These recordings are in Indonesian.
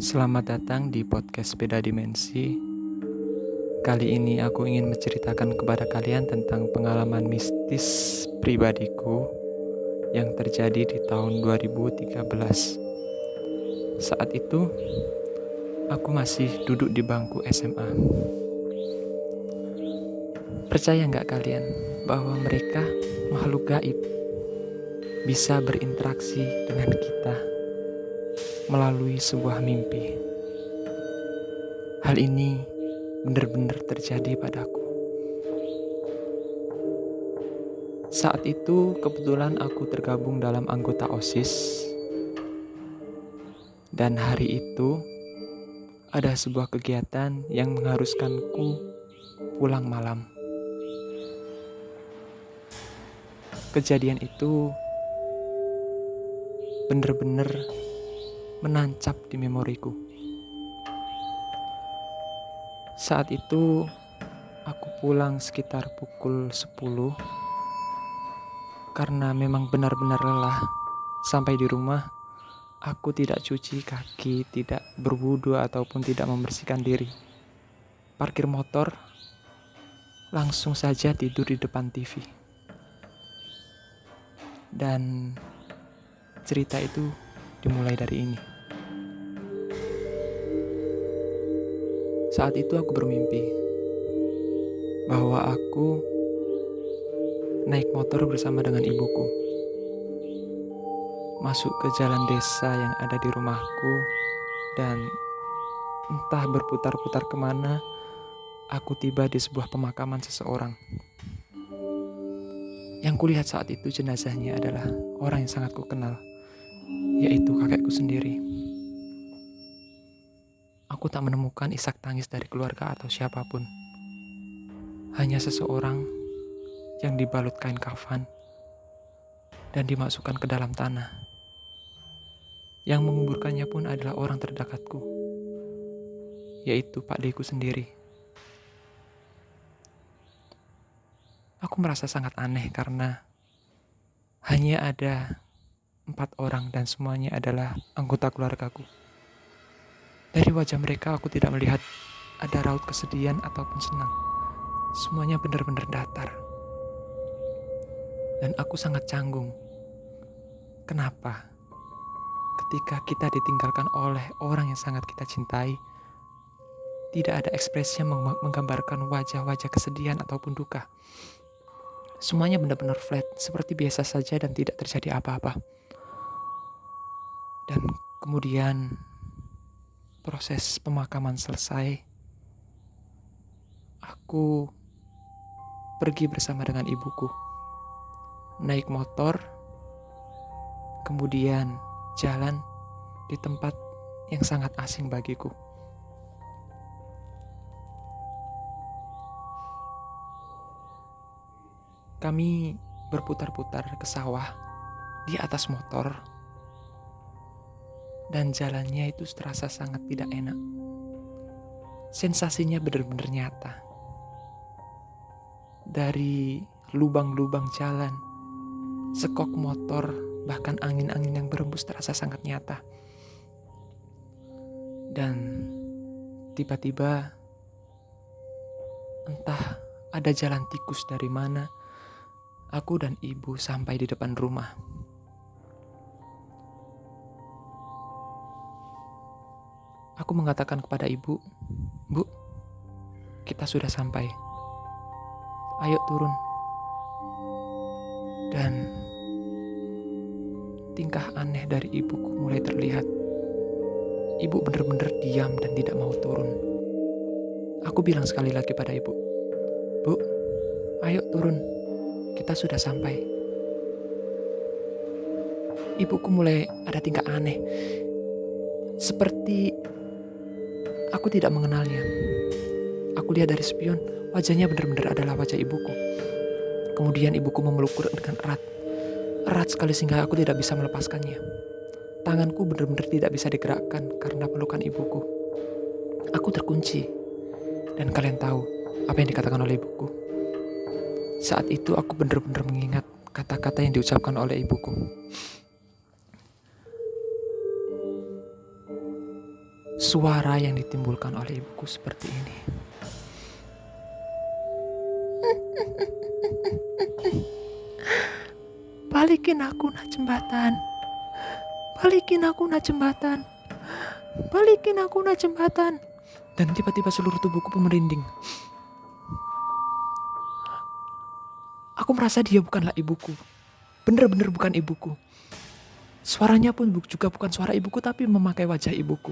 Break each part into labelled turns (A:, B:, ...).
A: Selamat datang di podcast Beda Dimensi. Kali ini aku ingin menceritakan kepada kalian tentang pengalaman mistis pribadiku yang terjadi di tahun 2013. Saat itu, aku masih duduk di bangku SMA. Percaya nggak kalian bahwa mereka makhluk gaib bisa berinteraksi dengan kita melalui sebuah mimpi? Hal ini benar-benar terjadi padaku. Saat itu kebetulan aku tergabung dalam anggota OSIS, dan hari itu ada sebuah kegiatan yang mengharuskanku pulang malam. Kejadian itu benar-benar menancap di memoriku. Saat itu aku pulang sekitar pukul 10 karena memang benar-benar lelah. Sampai di rumah, aku tidak cuci kaki, tidak berwudu ataupun tidak membersihkan diri. Parkir motor, langsung saja tidur di depan TV. Dan cerita itu dimulai dari ini. Saat itu aku bermimpi bahwa aku naik motor bersama dengan ibuku, masuk ke jalan desa yang ada di rumahku, dan entah berputar-putar kemana, aku tiba di sebuah pemakaman seseorang. Yang kulihat saat itu jenazahnya adalah orang yang sangat kukenal, yaitu kakekku sendiri. Aku tak menemukan isak tangis dari keluarga atau siapapun. Hanya seseorang yang dibalut kain kafan dan dimasukkan ke dalam tanah. Yang menguburkannya pun adalah orang terdekatku, yaitu Pak Deku sendiri. Aku merasa sangat aneh karena hanya ada 4 orang dan semuanya adalah anggota keluargaku. Dari wajah mereka aku tidak melihat ada raut kesedihan ataupun senang. Semuanya benar-benar datar. Dan aku sangat canggung. Kenapa? Ketika kita ditinggalkan oleh orang yang sangat kita cintai, tidak ada ekspresi yang menggambarkan wajah-wajah kesedihan ataupun duka. Semuanya benar-benar flat, seperti biasa saja dan tidak terjadi apa-apa. Dan kemudian proses pemakaman selesai, aku pergi bersama dengan ibuku, naik motor, kemudian jalan di tempat yang sangat asing bagiku. Kami berputar-putar ke sawah di atas motor, dan jalannya itu terasa sangat tidak enak. Sensasinya benar-benar nyata. Dari lubang-lubang jalan, sekok motor, bahkan angin-angin yang berembus terasa sangat nyata. Dan tiba-tiba, entah ada jalan tikus dari mana, aku dan ibu sampai di depan rumah. Aku mengatakan kepada ibu, "Bu, kita sudah sampai. Ayo turun." Dan tingkah aneh dari ibuku mulai terlihat. Ibu benar-benar diam dan tidak mau turun. Aku bilang sekali lagi pada ibu, "Bu, ayo turun. Kita sudah sampai." Ibuku mulai ada tingkah aneh. Seperti aku tidak mengenalnya. Aku lihat dari spion, wajahnya benar-benar adalah wajah ibuku. Kemudian ibuku memelukku dengan erat. Erat sekali sehingga aku tidak bisa melepaskannya. Tanganku benar-benar tidak bisa digerakkan karena pelukan ibuku. Aku terkunci. Dan kalian tahu apa yang dikatakan oleh ibuku. Saat itu aku benar-benar mengingat kata-kata yang diucapkan oleh ibuku. Suara yang ditimbulkan oleh ibuku seperti ini. Balikin aku nak jembatan. Balikin aku nak jembatan. Balikin aku nak jembatan. Dan tiba-tiba seluruh tubuhku pun merinding. Aku merasa dia bukanlah ibuku. Bener-bener bukan ibuku. Suaranya pun juga bukan suara ibuku, tapi memakai wajah ibuku.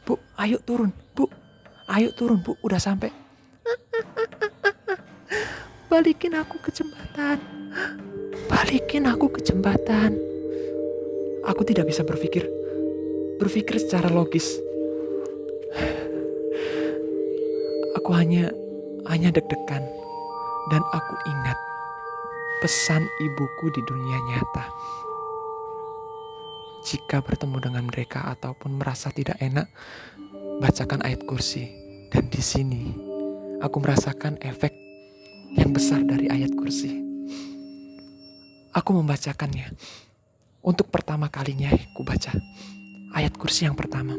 A: Bu, ayo turun. Bu, ayo turun bu, udah sampai. Balikin aku ke jembatan. Balikin aku ke jembatan. Aku tidak bisa berpikir secara logis. Aku hanya deg-degan. Dan aku ingat pesan ibuku di dunia nyata. Jika bertemu dengan mereka ataupun merasa tidak enak, bacakan ayat kursi. Dan di sini aku merasakan efek yang besar dari ayat kursi. Aku membacakannya. Untuk pertama kalinya aku baca ayat kursi yang pertama.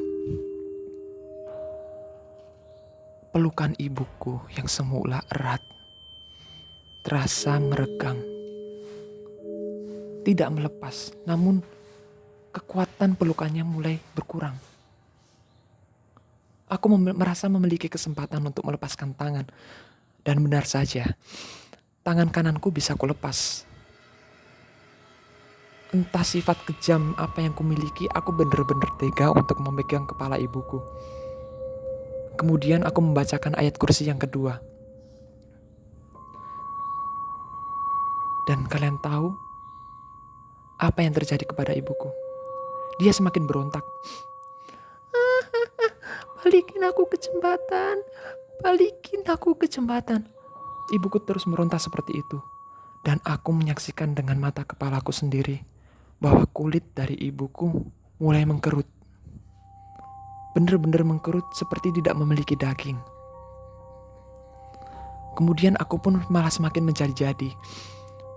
A: Pelukan ibuku yang semula erat terasa meregang. Tidak melepas, namun kekuatan pelukannya mulai berkurang. Aku merasa memiliki kesempatan untuk melepaskan tangan. Dan benar saja, tangan kananku bisa kulepas. Entah sifat kejam apa yang kumiliki, aku benar-benar tega untuk memegang kepala ibuku. Kemudian aku membacakan ayat kursi yang kedua. Dan kalian tahu apa yang terjadi kepada ibuku? Dia semakin berontak. Balikin aku ke jembatan. Balikin aku ke jembatan. Ibuku terus meronta seperti itu. Dan aku menyaksikan dengan mata kepalaku sendiri bahwa kulit dari ibuku mulai mengkerut. Benar-benar mengkerut seperti tidak memiliki daging. Kemudian aku pun malah semakin menjadi-jadi.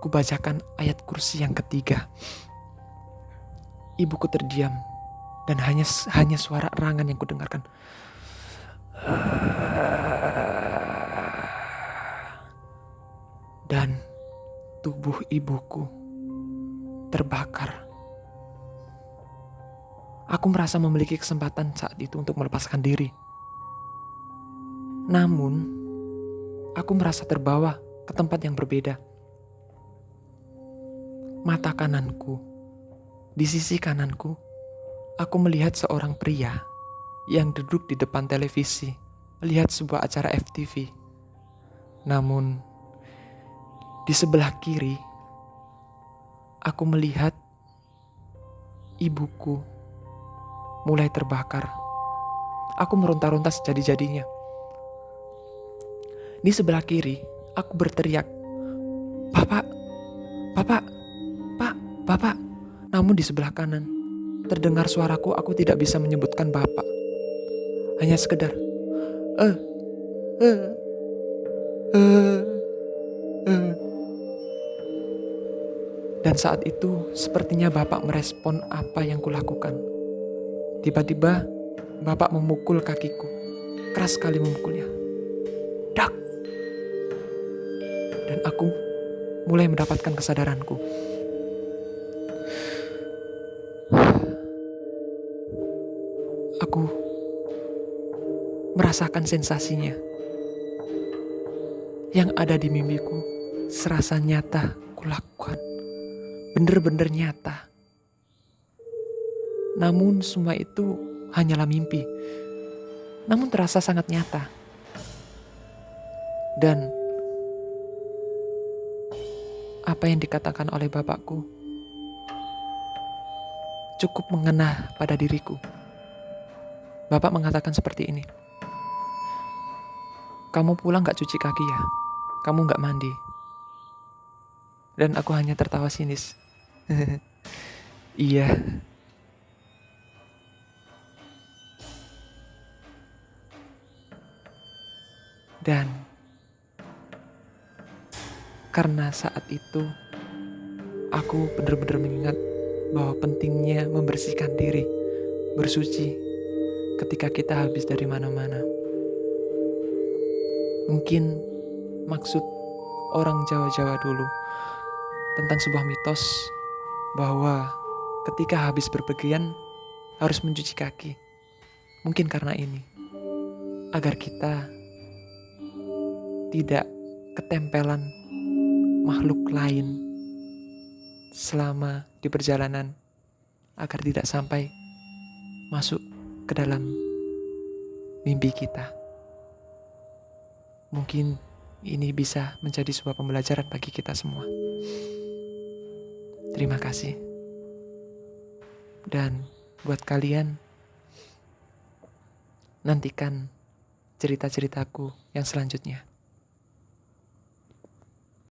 A: Kubacakan ayat kursi yang ketiga. Ibuku terdiam dan hanya suara erangan yang kudengarkan. Dan tubuh ibuku terbakar. Aku merasa memiliki kesempatan saat itu untuk melepaskan diri. Namun, aku merasa terbawa ke tempat yang berbeda. Mata kananku, di sisi kananku, aku melihat seorang pria yang duduk di depan televisi, melihat sebuah acara FTV. Namun, di sebelah kiri, aku melihat ibuku mulai terbakar. Aku meronta-ronta sejadi-jadinya. Di sebelah kiri, aku berteriak, "Bapak, Bapak, Pak, Bapak." Namun di sebelah kanan, terdengar suaraku, aku tidak bisa menyebutkan Bapak. Hanya sekedar, eh, eh, eh, eh. Dan saat itu, sepertinya Bapak merespon apa yang kulakukan. Tiba-tiba, Bapak memukul kakiku. Keras sekali memukulnya. Dak! Dan aku mulai mendapatkan kesadaranku. Aku merasakan sensasinya. Yang ada di mimpiku serasa nyata kulakukan. Bener-bener nyata. Namun semua itu hanyalah mimpi. Namun terasa sangat nyata. Dan apa yang dikatakan oleh bapakku cukup mengena pada diriku. Bapak mengatakan seperti ini. Kamu pulang gak cuci kaki ya? Kamu gak mandi? Dan aku hanya tertawa sinis. Iya. Dan karena saat itu aku benar-benar mengingat bahwa pentingnya membersihkan diri, bersuci, ketika kita habis dari mana-mana. Mungkin maksud orang Jawa-Jawa dulu tentang sebuah mitos bahwa ketika habis berpergian harus mencuci kaki. Mungkin karena ini, agar kita tidak ketempelan makhluk lain selama di perjalanan, agar tidak sampai masuk ke dalam mimpi kita. Mungkin ini bisa menjadi sebuah pembelajaran bagi kita semua. Terima kasih. Dan buat kalian, nantikan cerita-ceritaku yang selanjutnya.